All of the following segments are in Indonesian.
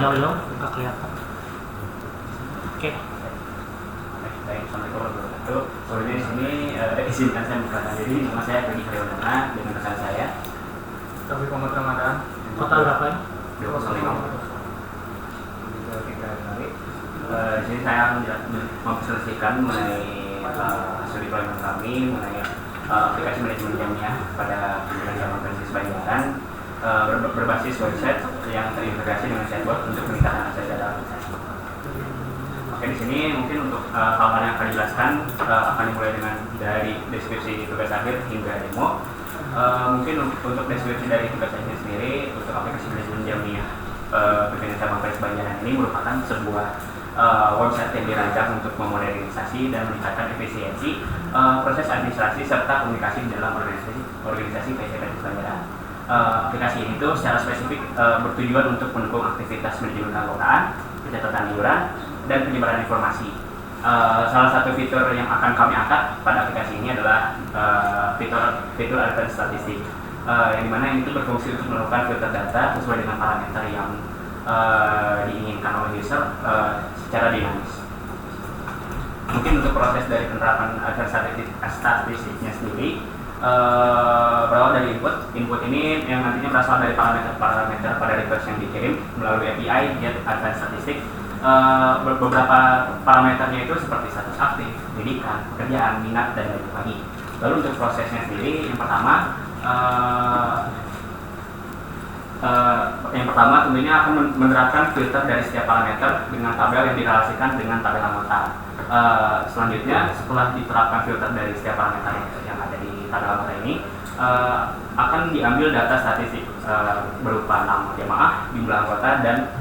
belum? Nggak kelihatan. Oke. Baik, assalamualaikum warahmatullahi wabarakatuh. Sebelumnya di sini izinkan saya memperkenalkan diri. Nama saya Pegi Haryondana dengan rekan saya. Tapi Muhammad Ramadan. Total berapa ya? 25. Di sini saya akan mempresentasikan mengenai hasil deployment kami mengenai aplikasi manajemen jamnya pada Kementerian Organisasi Banjaran berbasis website yang terintegrasi dengan chatbot untuk meningkatkan akses data aplikasi. Oke, di sini mungkin untuk hal-hal yang akan dijelaskan akan dimulai dengan dari deskripsi tugas akhir hingga demo. Mungkin untuk deskripsi dari tugas akhir sendiri untuk aplikasi manajemen jamnya Kementerian Organisasi Banjaran ini merupakan sebuah website yang dirancang untuk memodernisasi dan meningkatkan efisiensi proses administrasi serta komunikasi di dalam organisasi PCP Banjaran. Aplikasi ini tuh secara spesifik bertujuan untuk mendukung aktivitas manajemen keanggotaan, pencatatan iuran, dan penyebaran informasi. Salah satu fitur yang akan kami angkat pada aplikasi ini adalah fitur advanced statistik, yang dimana ini tuh berfungsi untuk melakukan filter data sesuai dengan parameter yang diinginkan oleh user secara dinamis. Mungkin untuk proses dari penerapan statistiknya sendiri berawal dari input ini yang nantinya berasal dari parameter pada request yang dikirim melalui API get advanced statistik. Beberapa parameternya itu seperti status aktif, pendidikan, pekerjaan, minat, dan lain lagi. Lalu untuk prosesnya sendiri yang pertama tentunya akan menerapkan filter dari setiap parameter dengan tabel yang direlasikan dengan tabel anggota. Selanjutnya setelah diterapkan filter dari setiap parameter yang ada di tabel anggota ini akan diambil data statistik berupa nama jemaah, jumlah anggota, dan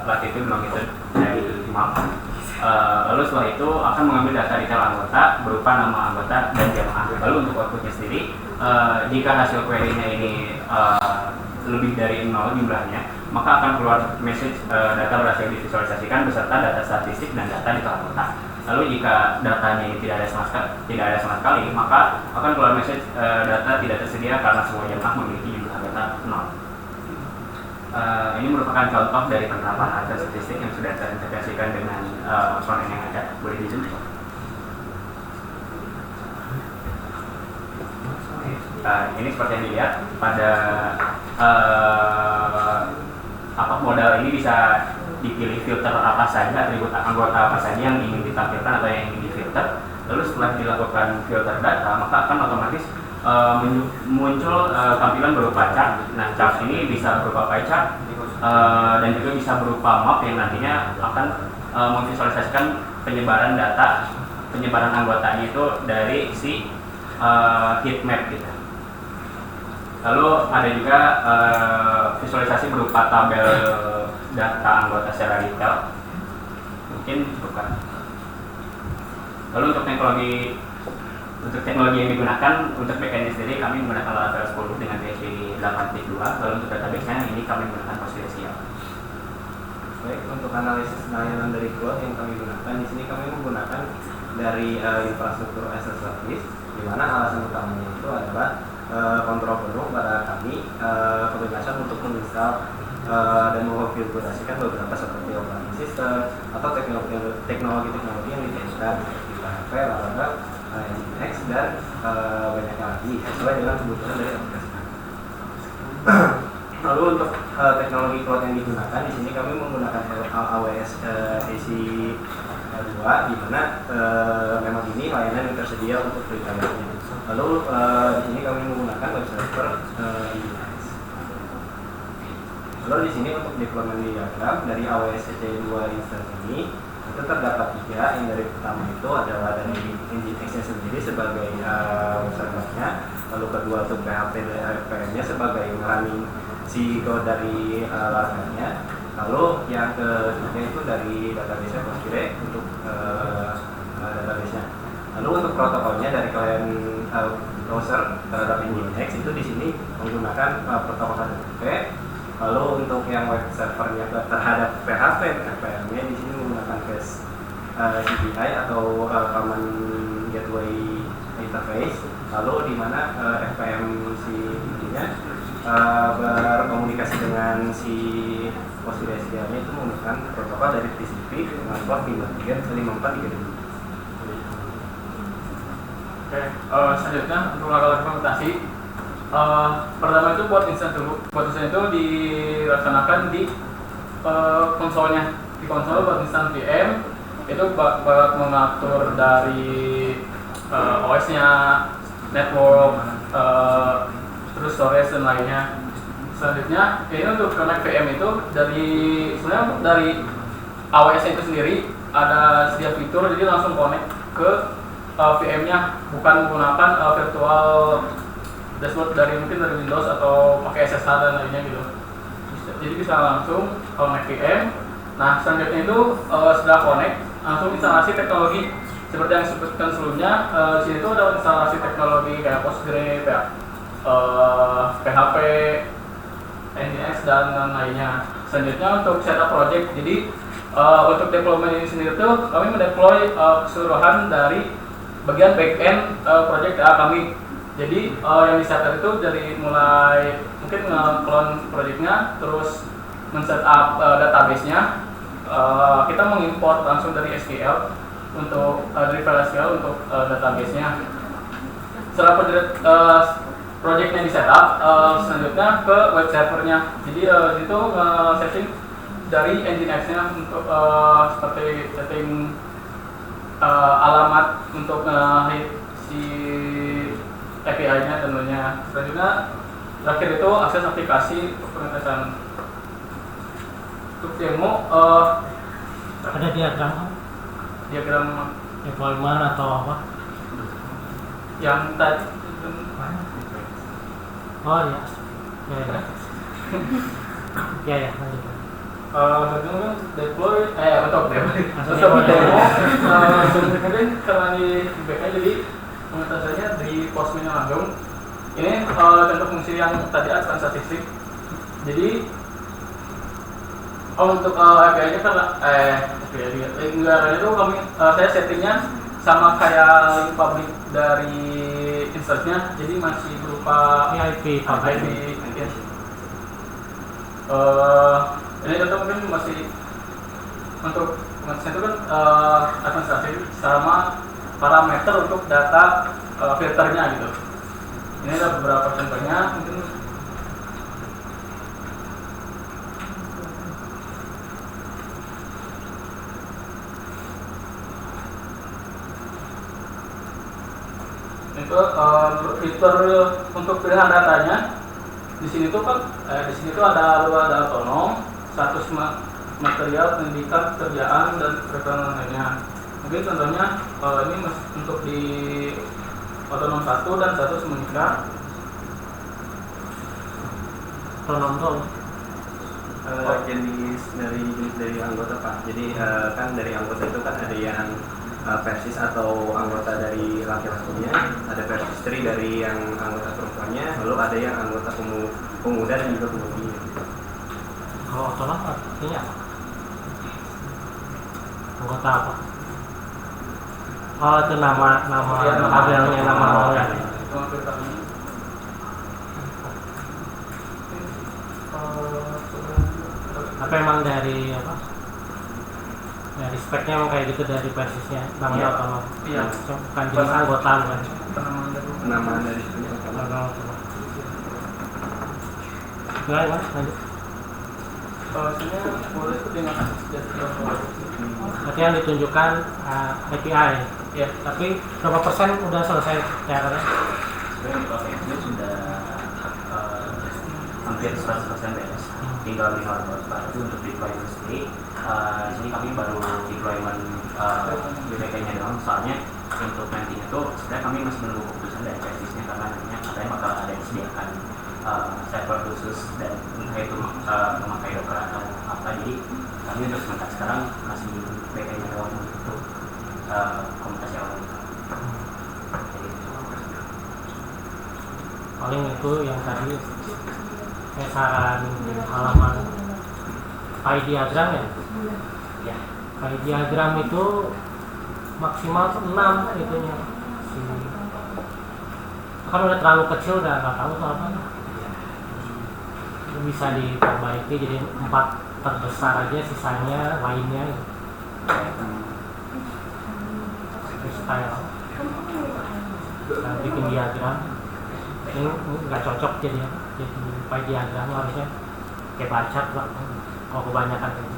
latitude longitude dari map. Lalu setelah itu akan mengambil data detail anggota berupa nama anggota dan jemaah. Lalu untuk outputnya sendiri, jika hasil query-nya ini lebih dari 0 jumlahnya, maka akan keluar message data berhasil divisualisasikan beserta data statistik dan data detail anggota. Lalu jika datanya ini tidak ada sama sekali, maka akan keluar message data tidak tersedia karena semua jemaah memiliki jumlah anggota 0. Ini merupakan contoh dari penerapan data statistik yang sudah terintegrasikan dengan frontend yang ada. Boleh di zoom? Ini seperti yang dilihat pada modal ini bisa dipilih filter apa saja, atribut anggota apa saja yang ingin ditampilkan atau yang ingin difilter. Lalu setelah dilakukan filter data, maka akan otomatis muncul tampilan berupa chart. Nah, chart ini bisa berupa pie chart dan juga bisa berupa map yang nantinya akan memvisualisasikan penyebaran data, penyebaran anggotanya itu dari si heat map gitu. Lalu ada juga visualisasi berupa tabel data anggota secara detail. Mungkin bukan. Lalu untuk teknologi yang digunakan untuk backend sendiri kami menggunakan Laravel 10 dengan PHP 8.2. Lalu untuk database-nya ini kami menggunakan PostgreSQL. Baik, untuk analisis layanan dari cloud yang kami gunakan di sini kami menggunakan dari infrastruktur as a service, di mana alasan utamanya itu adalah kontrol penuh pada kami kebebasan untuk menginstal dan mengonfigurasikan beberapa seperti operating system atau teknologi yang ditentukan seperti PHP, Laravel, Nginx, dan banyak lagi sesuai dengan kebutuhan dari aplikasi. Lalu untuk teknologi cloud yang digunakan di sini kami menggunakan AWS EC2, di mana memang ini layanan yang tersedia untuk pribadinya. Lalu di sini kami menggunakan web server Nginx. Lalu di sini untuk deployment diagram dari AWS EC2 instance ini itu terdapat 3. Yang dari pertama itu adalah dari Nginx-nya sendiri sebagai web servernya. Lalu kedua untuk PHP dan RPM-nya sebagai running si code dari Laravel-nya. Lalu yang ketiga itu dari database Postgre untuk database-nya. Lalu untuk protokolnya dari klien browser terhadap Nginx itu di sini menggunakan protokol HTTP. Lalu untuk yang web servernya terhadap PHP RPM-nya di sini menggunakan Fast CPI atau Common Gateway Interface. Lalu di mana FPM si ininya berkomunikasi dengan si prosedur SQL-nya itu menggunakan protokol dari TCP dengan port 5432. Oke, selanjutnya untuk langkah implementasi, pertama itu buat instance dulu. Buat instance itu dilaksanakan di konsolnya. Di konsol buat instance VM itu buat mengatur dari OS-nya, network, terus storage dan lainnya. Selanjutnya ini untuk connect VM itu sebenarnya dari AWS itu sendiri ada sedia fitur, jadi langsung connect ke VM-nya, bukan menggunakan virtual dashboard mungkin dari Windows atau pakai SSH dan lainnya gitu. Jadi bisa langsung connect VM. Nah selanjutnya itu setelah connect langsung instalasi teknologi seperti yang disebutkan sebelumnya. Di sini tuh ada instalasi teknologi kayak Postgre, PHP, NGINX dan lainnya. Selanjutnya untuk setup project, jadi untuk deployment ini sendiri tuh kami mendeploy keseluruhan dari bagian backend project kami. Jadi yang di setup itu dari mulai mungkin nge-clone projectnya, terus men-setup database-nya, kita mengimport langsung dari SQL untuk dari file SQL untuk database-nya. Setelah project-nya di setup, selanjutnya ke web servernya. Jadi itu setting dari Nginx-nya untuk seperti setting alamat untuk hit si API-nya tentunya. Selanjutnya terakhir itu akses aplikasi pengetesan. Untuk demo Ada diagram deployment atau apa? yang tadi Oh iya. Ya lanjut. selanjutnya deploy untuk Maksudnya demo sebenarnya karena di backend jadi pengetasannya di Postman langsung. Ini contoh fungsi yang tadi advanced statistik. Jadi untuk API-nya kan enggak itu saya settingnya sama kayak link public dari instance-nya, jadi masih berupa IP IP. Ini contoh mungkin masih untuk pengetahuan itu kan administrasi sama parameter untuk data filternya gitu. Ini ada beberapa contohnya mungkin. Itu fitur untuk pilihan datanya di sini tuh kan di sini tuh ada otonom, status material, pendidikan, pekerjaan dan perekonomian lainnya. Mungkin contohnya ini untuk di otonom 1 dan status menikah. Otonom tuh jenis dari anggota Pak. Jadi kan dari anggota itu kan ada yang persis atau anggota dari laki-lakinya, ada persis istri dari yang anggota perempuannya, lalu ada yang anggota pemuda dan juga pemudinya. kalau otonom artinya apa? Anggota apa? Oh itu nama labelnya, nama orang. Apa emang dari apa? Dari speknya emang kayak gitu, dari persisnya namanya otonom. Iya. Bukan jenis anggota bukan. Nama dari situnya apa? Gimana mas? Lanjut. Sini boleh itu dengan Berarti yang ditunjukkan API. ya. Tapi berapa persen udah selesai caranya? Sebenarnya proses ini sudah hampir 100% beres. Tinggal 500 itu untuk deployment sendiri. Di sini kami baru deployment BPK-nya doang. Soalnya untuk nantinya itu sebenarnya kami masih menunggu keputusan dari persisnya, karena nantinya katanya bakal ada yang disediakan server khusus dan entah itu memakai Docker atau apa. Jadi kami untuk sementara sekarang masih BPK-nya doang untuk komunikasi awal. Paling itu yang tadi kayak saran halaman pie diagram ya. Ya. Pie diagram itu maksimal 6 itunya. Kan udah terlalu kecil, udah nggak tahu tuh apa. Itu bisa diperbaiki jadi 4 terbesar aja, sisanya lainnya freestyle. Bikin diagram ini nggak cocok jadi pie diagram, harusnya kayak bacak lah kalau kebanyakan ini.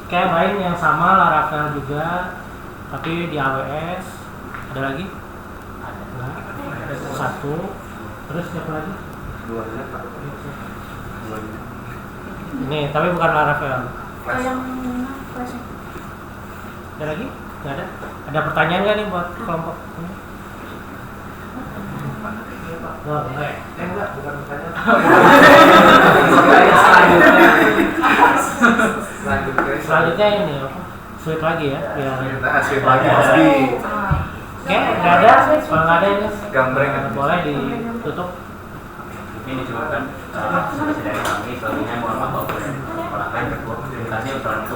Kayak lain yang sama Laravel juga, tapi di AWS ada lagi? Ada satu, terus siapa lagi? Dua Pak. Ini tapi bukan Laravel. yang mana kelas? Ada lagi? Nggak ada? Ada pertanyaan nggak nih buat kelompok ini? Oh, enggak, bukan pertanyaan. Selanjutnya ini apa? Sweep lagi ya, biar Sweep lagi pasti. oke, nggak ada, kalau nggak ada ini Gambreng. boleh ditutup. Ini cuma kan dari kami, selanjutnya mohon maaf kalau orang lain berkomunikasi, itu